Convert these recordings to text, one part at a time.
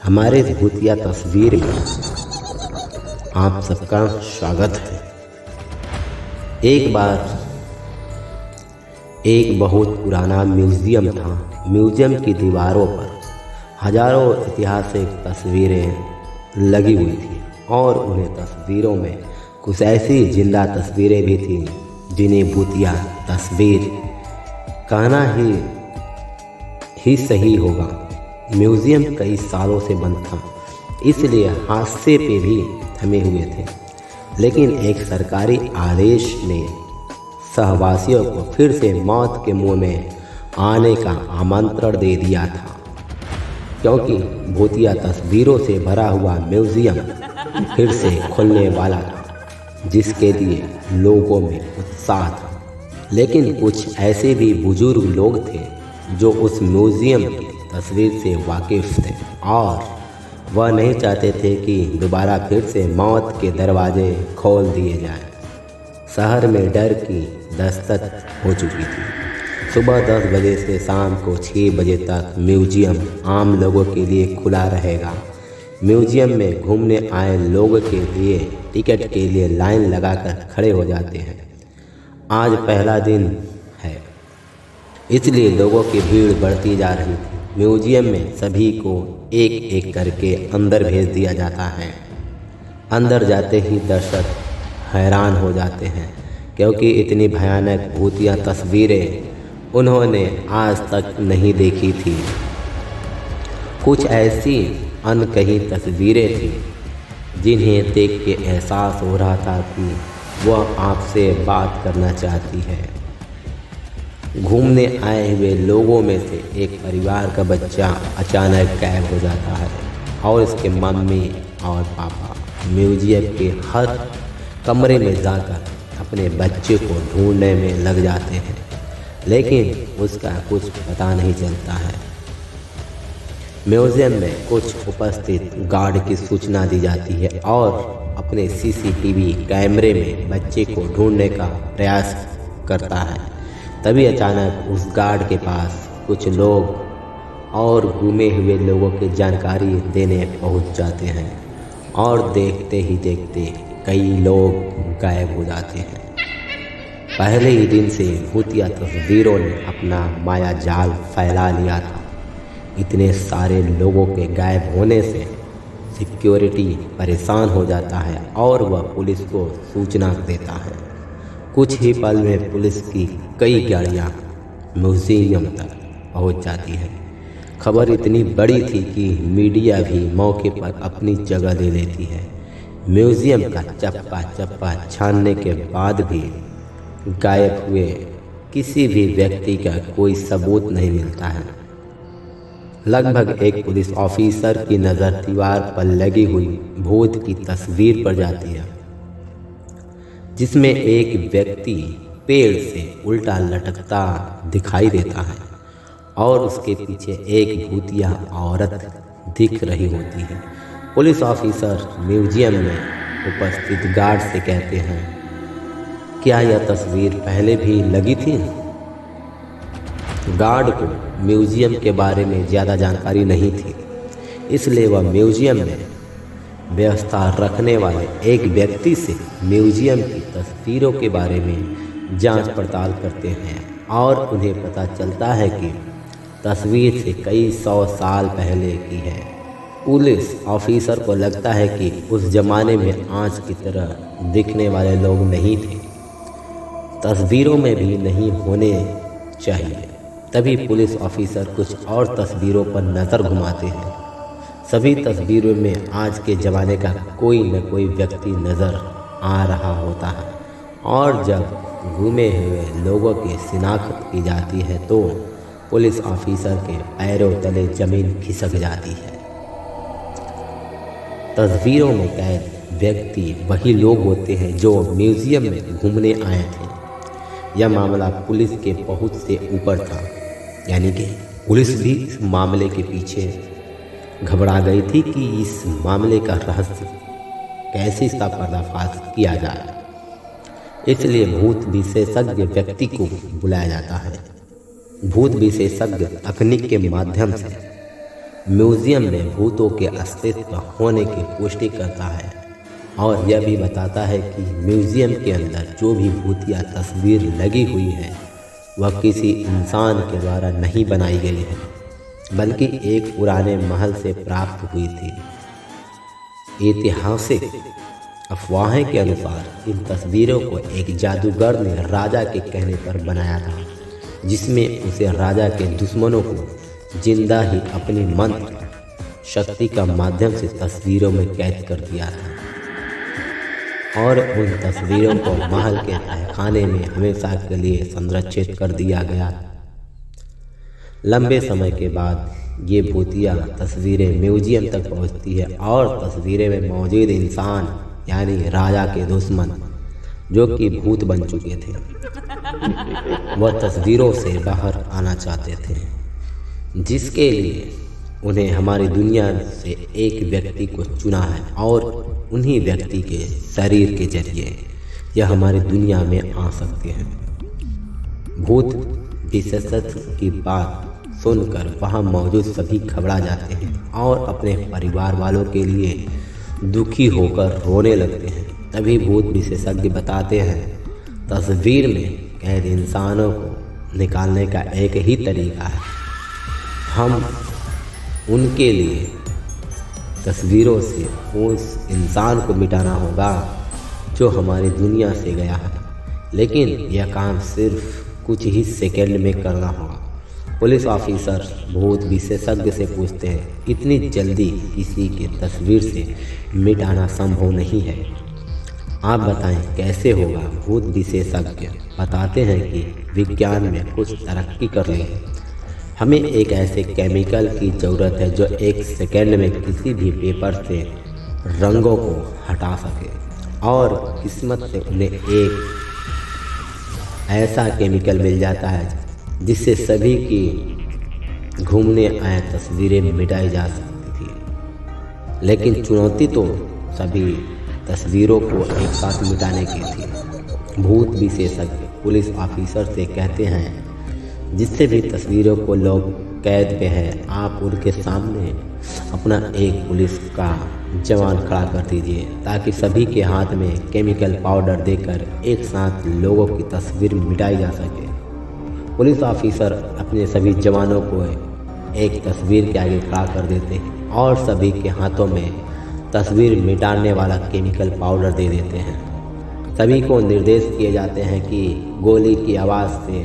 हमारे भूतिया तस्वीर में आप सबका स्वागत है। एक बार एक बहुत पुराना म्यूज़ियम था। म्यूज़ियम की दीवारों पर हजारों ऐतिहासिक तस्वीरें लगी हुई थी और उन्हें तस्वीरों में कुछ ऐसी जिंदा तस्वीरें भी थीं जिन्हें भूतिया तस्वीर कहना ही सही होगा। म्यूज़ियम कई सालों से बंद था, इसलिए हादसे पे भी थमे हुए थे, लेकिन एक सरकारी आदेश ने सहवासियों को फिर से मौत के मुंह में आने का आमंत्रण दे दिया था, क्योंकि भूतिया तस्वीरों से भरा हुआ म्यूज़ियम फिर से खुलने वाला था, जिसके लिए लोगों में उत्साह था। लेकिन कुछ ऐसे भी बुजुर्ग लोग थे जो उस म्यूज़ियम की तस्वीर से वाकिफ़ थे और वह नहीं चाहते थे कि दोबारा फिर से मौत के दरवाजे खोल दिए जाएं। शहर में डर की दस्तक हो चुकी थी। सुबह 10 बजे से शाम को 6 बजे तक म्यूज़ियम आम लोगों के लिए खुला रहेगा। म्यूज़ियम में घूमने आए लोगों के लिए टिकट के लिए लाइन लगाकर खड़े हो जाते हैं। आज पहला दिन है, इसलिए लोगों की भीड़ बढ़ती जा रही थी। म्यूज़ियम में सभी को एक एक करके अंदर भेज दिया जाता है। अंदर जाते ही दर्शक हैरान हो जाते हैं, क्योंकि इतनी भयानक भूतिया तस्वीरें उन्होंने आज तक नहीं देखी थी। कुछ ऐसी अनकही तस्वीरें थीं जिन्हें देख के एहसास हो रहा था कि वह आपसे बात करना चाहती है। घूमने आए हुए लोगों में से एक परिवार का बच्चा अचानक गायब हो जाता है और इसके मम्मी और पापा म्यूज़ियम के हर कमरे में जाकर अपने बच्चे को ढूंढने में लग जाते हैं, लेकिन उसका कुछ पता नहीं चलता है। म्यूज़ियम में कुछ उपस्थित गार्ड की सूचना दी जाती है और अपने सीसीटीवी कैमरे में बच्चे को ढूंढने का प्रयास करता है। तभी अचानक उस गार्ड के पास कुछ लोग और गुमे हुए लोगों की जानकारी देने पहुंच जाते हैं और देखते ही देखते कई लोग गायब हो जाते हैं। पहले ही दिन से भूतिया तस्वीरों ने अपना माया जाल फैला लिया था। इतने सारे लोगों के गायब होने से सिक्योरिटी परेशान हो जाता है और वह पुलिस को सूचना देता है। कुछ ही पल में पुलिस की कई गाड़ियां म्यूज़ियम तक पहुंच जाती है। खबर इतनी बड़ी थी कि मीडिया भी मौके पर अपनी जगह ले लेती है। म्यूज़ियम का चप्पा चप्पा छानने के बाद भी गायब हुए किसी भी व्यक्ति का कोई सबूत नहीं मिलता है। लगभग एक पुलिस ऑफिसर की नज़र दीवार पर लगी हुई भूत की तस्वीर पर जाती है, जिसमें एक व्यक्ति पेड़ से उल्टा लटकता दिखाई देता है और उसके पीछे एक भूतिया औरत दिख रही होती है। पुलिस ऑफिसर म्यूज़ियम में उपस्थित गार्ड से कहते हैं, क्या यह तस्वीर पहले भी लगी थी? गार्ड को म्यूज़ियम के बारे में ज़्यादा जानकारी नहीं थी, इसलिए वह म्यूज़ियम में व्यवस्था रखने वाले एक व्यक्ति से म्यूज़ियम की तस्वीरों के बारे में जांच पड़ताल करते हैं और उन्हें पता चलता है कि तस्वीर से कई 100 साल पहले की है। पुलिस ऑफिसर को लगता है कि उस ज़माने में आज की तरह दिखने वाले लोग नहीं थे, तस्वीरों में भी नहीं होने चाहिए। तभी पुलिस ऑफिसर कुछ और तस्वीरों पर नज़र घुमाते हैं। सभी तस्वीरों में आज के ज़माने का कोई न कोई व्यक्ति नज़र आ रहा होता है और जब गुमे हुए लोगों की शिनाख्त की जाती है तो पुलिस ऑफिसर के पैरों तले ज़मीन खिसक जाती है। तस्वीरों में कैद व्यक्ति वही लोग होते हैं जो म्यूज़ियम में घूमने आए थे। यह मामला पुलिस के पहुंच से ऊपर था, यानी कि पुलिस भी इस मामले के पीछे घबरा गई थी कि इस मामले का रहस्य कैसे इसका पर्दाफाश किया जाए। इसलिए भूत विशेषज्ञ व्यक्ति को बुलाया जाता है। भूत विशेषज्ञ तकनीक के माध्यम से म्यूजियम में भूतों के अस्तित्व होने की पुष्टि करता है और यह भी बताता है कि म्यूजियम के अंदर जो भी भूतिया तस्वीर लगी हुई है वह किसी इंसान के द्वारा नहीं बनाई गई है, बल्कि एक पुराने महल से प्राप्त हुई थी। ऐतिहासिक अफवाहें के अनुसार इन तस्वीरों को एक जादूगर ने राजा के कहने पर बनाया था, जिसमें उसे राजा के दुश्मनों को जिंदा ही अपनी मंत्र शक्ति का माध्यम से तस्वीरों में कैद कर दिया था और उन तस्वीरों को महल के तहखाने में हमेशा के लिए संरक्षित कर दिया गया। लंबे समय के बाद ये भूतिया तस्वीरें म्यूजियम तक पहुंचती है और तस्वीरें में मौजूद इंसान यानी राजा के दुश्मन जो कि भूत बन चुके थे, वह तस्वीरों से बाहर आना चाहते थे, जिसके लिए उन्हें हमारी दुनिया से एक व्यक्ति को चुना है और उन्हीं व्यक्ति के शरीर के जरिए यह हमारी दुनिया में आ सकते हैं। भूत विशेषज्ञ की बात सुनकर वहाँ मौजूद सभी घबरा जाते हैं और अपने परिवार वालों के लिए दुखी होकर रोने लगते हैं। तभी भूत विशेषज्ञ बताते हैं तस्वीर में कैद इंसानों को निकालने का एक ही तरीका है, हम उनके लिए तस्वीरों से उस इंसान को मिटाना होगा जो हमारी दुनिया से गया है, लेकिन यह काम सिर्फ कुछ ही सेकंड में करना होगा। पुलिस ऑफिसर भूत विशेषज्ञ से पूछते हैं, इतनी जल्दी किसी की तस्वीर से मिटाना संभव नहीं है, आप बताएं कैसे होगा। भूत विशेषज्ञ बताते हैं कि विज्ञान में कुछ तरक्की कर ली है, हमें एक ऐसे केमिकल की ज़रूरत है जो एक सेकंड में किसी भी पेपर से रंगों को हटा सके और किस्मत से उन्हें एक ऐसा केमिकल मिल जाता है जिससे सभी की घूमने आए तस्वीरें मिटाई जा सकती थी। लेकिन चुनौती तो सभी तस्वीरों को एक साथ मिटाने की थी। भूत विशेषज्ञ पुलिस ऑफिसर से कहते हैं, जिससे भी तस्वीरों को लोग कैद पे हैं, आप उनके सामने अपना एक पुलिस का जवान खड़ा कर दीजिए ताकि सभी के हाथ में केमिकल पाउडर देकर एक साथ लोगों की तस्वीर मिटाई जा सके। पुलिस ऑफिसर अपने सभी जवानों को एक तस्वीर के आगे खड़ा कर देते हैं और सभी के हाथों में तस्वीर मिटाने वाला केमिकल पाउडर दे देते हैं। सभी को निर्देश किए जाते हैं कि गोली की आवाज़ से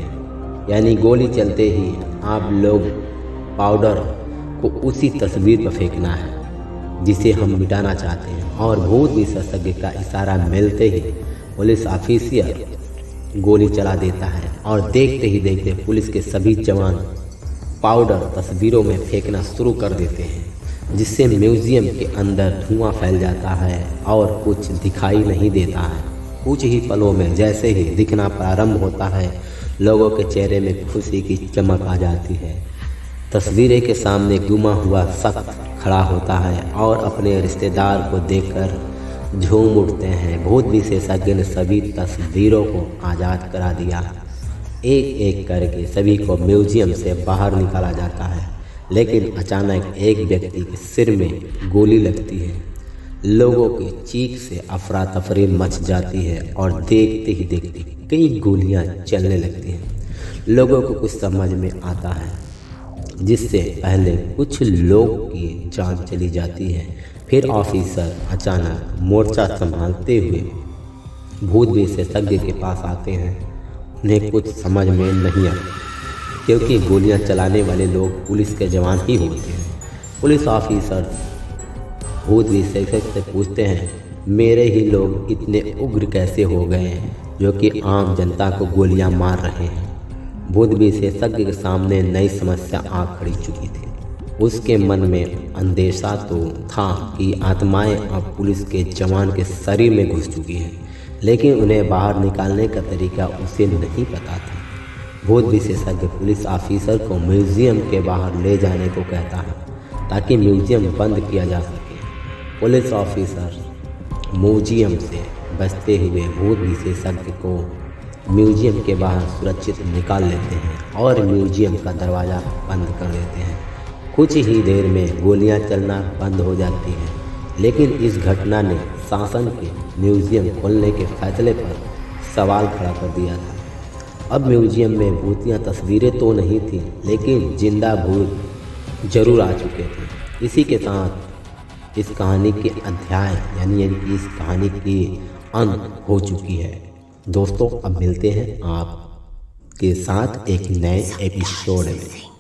यानी गोली चलते ही आप लोग पाउडर को उसी तस्वीर पर फेंकना है जिसे हम मिटाना चाहते हैं। और भूत विशेषज्ञ का इशारा मिलते ही पुलिस ऑफिसर गोली चला देता है और देखते ही देखते पुलिस के सभी जवान पाउडर तस्वीरों में फेंकना शुरू कर देते हैं, जिससे म्यूजियम के अंदर धुआं फैल जाता है और कुछ दिखाई नहीं देता है। कुछ ही पलों में जैसे ही दिखना प्रारंभ होता है, लोगों के चेहरे में खुशी की चमक आ जाती है। तस्वीरें के सामने गुमा हुआ शख्स खड़ा होता है और अपने रिश्तेदार को देखकर झूम उठते हैं। भूत विशेषज्ञ ने सभी तस्वीरों को आज़ाद करा दिया। एक एक करके सभी को म्यूजियम से बाहर निकाला जाता है, लेकिन अचानक एक व्यक्ति के सिर में गोली लगती है। लोगों की चीख से अफरा तफरी मच जाती है और देखते ही देखते कई गोलियां चलने लगती हैं। लोगों को कुछ समझ में आता है, जिससे पहले कुछ लोग की जान चली जाती है। फिर ऑफिसर अचानक मोर्चा संभालते हुए भूत विशेषज्ञ के पास आते हैं। उन्हें कुछ समझ में नहीं आता क्योंकि गोलियां चलाने वाले लोग पुलिस के जवान ही होते हैं। पुलिस ऑफिसर भूत विशेषज्ञ से पूछते हैं, मेरे ही लोग इतने उग्र कैसे हो गए हैं जो कि आम जनता को गोलियां मार रहे हैं। भूत विशेषज्ञ के सामने नई समस्या आ खड़ी चुकी थी। उसके मन में अंदेशा तो था कि आत्माएं अब पुलिस के जवान के शरीर में घुस चुकी हैं, लेकिन उन्हें बाहर निकालने का तरीका उसे नहीं पता था। भूत विशेषज्ञ पुलिस ऑफिसर को म्यूजियम के बाहर ले जाने को कहता है ताकि म्यूजियम बंद किया जा सके। पुलिस ऑफिसर म्यूजियम से बचते हुए भूत विशेषज्ञ को म्यूजियम के बाहर सुरक्षित निकाल लेते हैं और म्यूजियम का दरवाज़ा बंद कर देते हैं। कुछ ही देर में गोलियां चलना बंद हो जाती हैं। लेकिन इस घटना ने शासन के म्यूजियम खोलने के फैसले पर सवाल खड़ा कर दिया था। अब म्यूजियम में भूतिया तस्वीरें तो नहीं थी, लेकिन जिंदा भूत जरूर आ चुके थे। इसी के साथ इस कहानी के अध्याय यानी इस कहानी की अंत हो चुकी है। दोस्तों अब मिलते हैं आपके साथ एक नए एपिसोड में।